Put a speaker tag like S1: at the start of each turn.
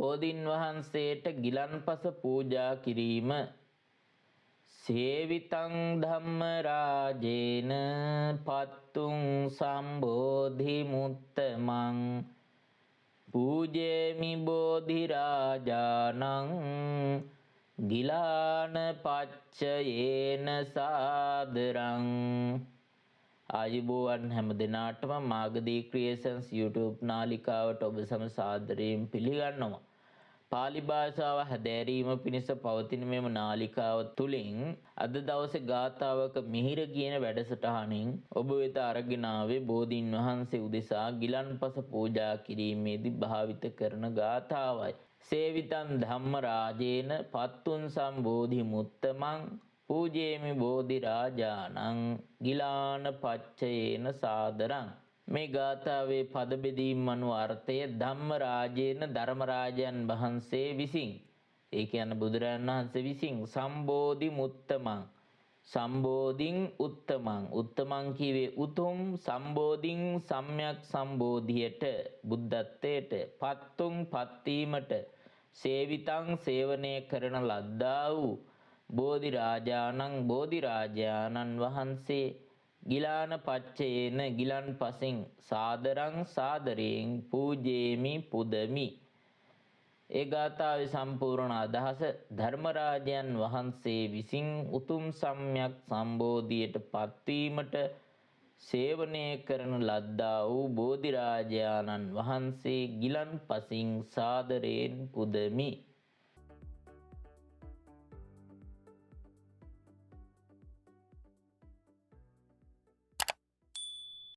S1: බෝධීන් වහන්සේට ගිලන්පස පූජා කිරීම. සේවිතං ධම්ම රාජේන පත්තුං සම්බෝධි මුත්තමං පූජේමි බෝධි රාජානං ගිලාන පච්චයේන සාදරං. ආයුබෝවන් හැම දිනාටම මාගදී ක්‍රියේෂන්ස් YouTube නාලිකාවට ඔබ සම සාදරයෙන් පිළිගන්නවා. පාලි භාෂාව හැදෑරීම පිණිස පවතින මෙම නාලිකාව තුළින් අද දවසේ ගාථාවක මිහිර කියන වැඩසටහනින් ඔබ වෙත අරගෙන ආවේ බෝධීන් වහන්සේ උදෙසා ගිලන්පස පූජා කිරීමේදී භාවිත කරන ගාථාවයි. සේවිතං ධම්ම රාජේන පත්තුං සම්බෝධි මුත්තමං පූජේමි බෝධි රාජානං ගිලාන පච්චයේන සාදරං. මේ ගාථාවේ පද බෙදීම් අනුව අර්ථය ධම්ම රාජේන ධර්මරාජයන් වහන්සේ විසින්, ඒ කියන්නේ බුදුරජාණන් වහන්සේ විසින් සම්බෝධි මුත්තමං, සම්බෝධින් උත්තමං, උත්තමං කියවේ උතුම්, සම්බෝධින් සම්‍යක් සම්බෝධියට බුද්ධත්වයට, පත්තුං පත්වීමට, සේවිතං සේවනය කරන ලද්දා වූ බෝධි රාජානං බෝධි රාජානන් වහන්සේ ගිලාන පච්චයේන ගිලන් පසින් සාදරං සාදරයෙන් පූජේමි පුදමි. ඒ ගාථාවේ සම්පූර්ණ අදහස ධර්මරාජයන් වහන්සේ විසින් උතුම් සම්‍යක් සම්බෝධියට පත්වීමට සේවනය කරන ලද්දා වූ බෝධි රාජානන් වහන්සේ ගිලන් පසින් සාදරයෙන් පුදමි.